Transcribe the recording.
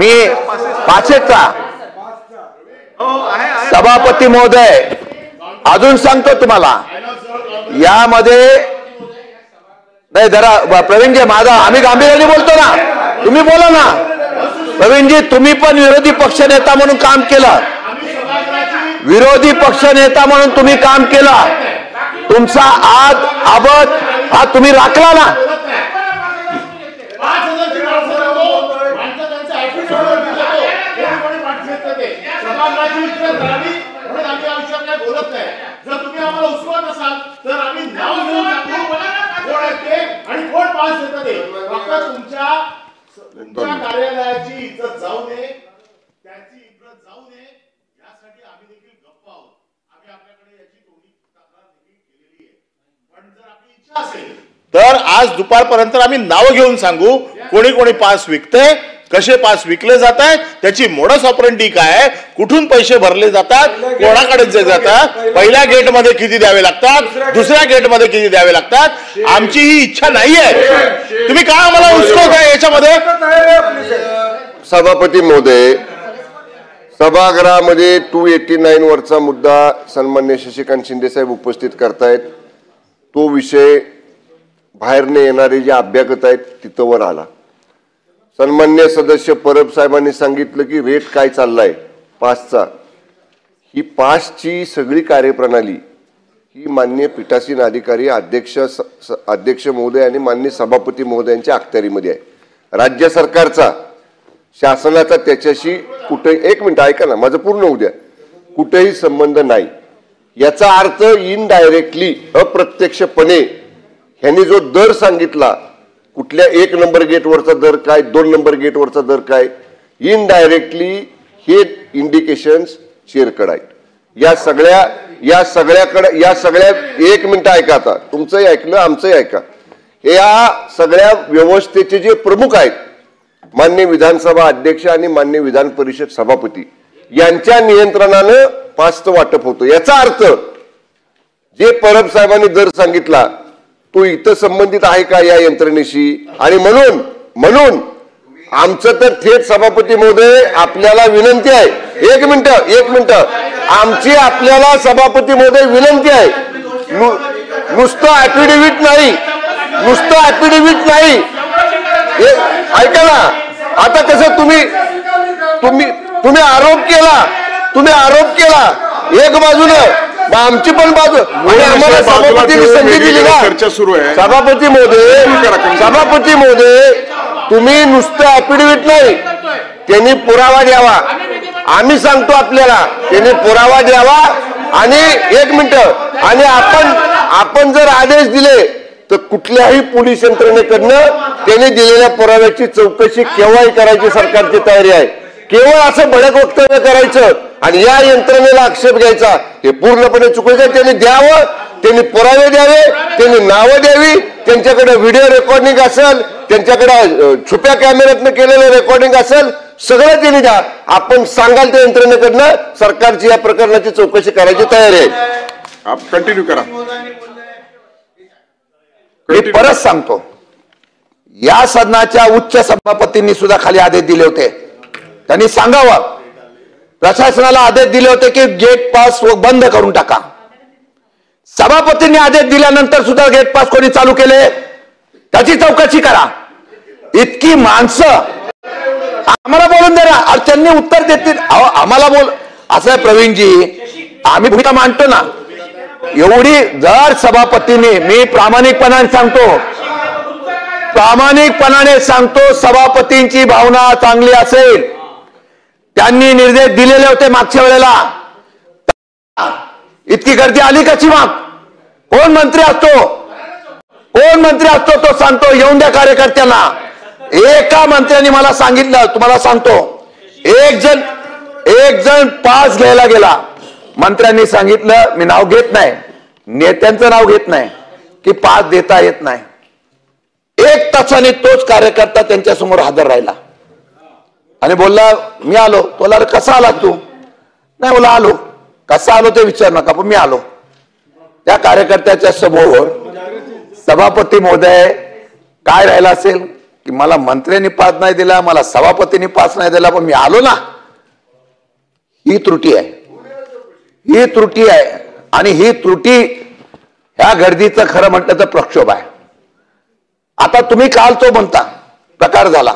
मी पाचेचा सभापती महोदय अजून सांगतो तुम्हाला, यामध्ये नाही जरा प्रवीणजी माझा, आम्ही गांभीर्याने बोलतो ना, तुम्ही बोला ना प्रवीणजी. तुम्ही पण विरोधी पक्ष नेता म्हणून काम केलं, विरोधी पक्ष नेता म्हणून तुम्ही काम केलं, तुमचा आद आबद हा तुम्ही राखला ना. कार्यालयाची इज्जत जाऊ नये, त्याची इज्जत जाऊ नये यासाठी आम्ही देखील गप्प आहोत. आम्ही आपल्याकडे याची तोंडी तक्रार देखील केलेली आहे. पण जर आपली इच्छा असेल तर आज दुपारपर्यंत आम्ही नाव घेऊन सांगू कोणी कोणी पास विकते, कसे पास विकले जात आहेत, त्याची मोडस ऑपरेंडी काय आहे, कुठून पैसे भरले जातात, कोणाकडे जातात, पहिल्या गेटमध्ये किती द्यावे लागतात, दुसऱ्या गेटमध्ये किती द्यावे लागतात. आमची ही इच्छा नाहीये. तुम्ही काय आम्हाला उचकवताय याच्यामध्ये? सभापती महोदय, सभागृहामध्ये 289 वरचा मुद्दा सन्मान्य शशिकांत शिंदे साहेब उपस्थित करतायत. तो विषय बाहेरने येणारे जे अभ्यागत आहेत तिथं वर आला. सन्मान्य सदस्य परब साहेबांनी सांगितलं की रेट काय चाललाय पासचा. ही पासची सगळी कार्यप्रणाली ही माननीय पीठासीन अधिकारी अध्यक्ष महोदय आणि माननीय सभापती महोदयांच्या अखत्यारीमध्ये आहे. राज्य सरकारचा, शासनाचा त्याच्याशी कुठे, एक मिनिट ऐका ना, माझं पूर्ण होऊ द्या, कुठेही संबंध नाही. याचा अर्थ इनडायरेक्टली, अप्रत्यक्षपणे ह्यांनी जो दर सांगितला, कुठल्या 1 नंबर गेटवरचा दर काय, 2 नंबर गेटवरचा दर काय, इनडायरेक्टली हे इंडिकेशन्स शेअरकडे आहेत. या सगळ्या एक मिनिट ऐका, आता तुमचंही ऐकलं आमचंही ऐका. या सगळ्या व्यवस्थेचे जे प्रमुख आहेत माननीय विधानसभा अध्यक्ष आणि माननीय विधान परिषद सभापती यांच्या नियंत्रणानं पासचं वाटप होतं. याचा अर्थ जे परब साहेबांनी दर सांगितला तो इथं संबंधित आहे का या यंत्रणेशी, आणि म्हणून आमचं तर थेट सभापती महोदय आपल्याला विनंती आहे, एक मिनिट आमची आपल्याला सभापती महोदय विनंती आहे, नुसतं ऍफिडेव्हिट नाही, ऐका ना. आता कसं तुम्ही आरोप केला एक बाजूनं, आमची पण बाजू, आणि आम्हाला सभापतींनी संधी दिली ना. चर्चा सुरू आहे. सभापती महोदय तुम्ही नुसतं ऍफिडेव्हिट नाही, त्यांनी पुरावा द्यावा. आम्ही सांगतो आपल्याला, त्यांनी पुरावा द्यावा. आणि एक मिनिट, आणि आपण जर आदेश दिले तर कुठल्याही पोलीस यंत्रणेकडनं त्यांनी दिलेल्या पुराव्याची चौकशी केव्हाही करायची सरकारची तयारी आहे. केवळ असं भडक वक्तव्य करायचं आणि या यंत्रणेला आक्षेप घ्यायचा हे पूर्णपणे चुकीचं. त्यांनी द्यावं, त्यांनी पुरावे द्यावे, त्यांनी नावं द्यावी, त्यांच्याकडे व्हिडिओ रेकॉर्डिंग असेल, त्यांच्याकडे छुप्या कॅमेऱ्यातनं केलेलं रेकॉर्डिंग असेल, सगळं त्यांनी द्या. आपण सांगाल त्या यंत्रणेकडनं सरकारची या प्रकरणाची चौकशी करायची तयारी आहे. कंटिन्यू करा. मी परत सांगतो, या सदनाच्या उच्च सभापतींनी सुद्धा खाली आदेश दिले होते. त्यांनी सांगावं, प्रशासनाला आदेश दिले होते की गेट पास बंद करून टाका. सभापतींनी आदेश दिल्यानंतर सुद्धा गेट पास कोणी चालू केले त्याची चौकशी करा. इतकी माणसं आम्हाला बोलून दे ना, त्यांनी उत्तर देतील. आम्हाला बोल असं आहे प्रवीणजी, आम्ही भूमिका मांडतो ना. एवढी जर सभापतींनी, मी प्रामाणिकपणाने सांगतो, सभापतींची भावना चांगली असेल, त्यांनी निर्देश दिलेले होते मागच्या वेळेला, इतकी गर्दी आली कशी? मग कोण मंत्री असतो तो सांगतो येऊन द्या कार्यकर्त्यांना. एका मंत्र्यांनी मला सांगितलं, तुम्हाला सांगतो, एक जण पास घ्यायला गेला, मंत्र्यांनी सांगितलं, मी नाव घेत नाही, नेत्यांचं नाव घेत नाही, की पास देता येत नाही. 1 तासाने तोच कार्यकर्ता त्यांच्या समोर हजर राहिला आणि बोलला, मी आलो. बोला, कसा आला तू? नाही बोला, आलो. कसा आलो ते विचार नका, पण मी आलो. त्या कार्यकर्त्याच्या समोर सभापती महोदय काय राहिला असेल की मला मंत्र्यांनी पास नाही दिला, मला सभापतींनी पास नाही दिला, पण मी आलो ना. ही त्रुटी आहे, ही त्रुटी आहे. आणि ही त्रुटी ह्या गर्दीचं खरं म्हटलं तर प्रक्षोभ आहे. आता तुम्ही काल तो म्हणता प्रकार झाला,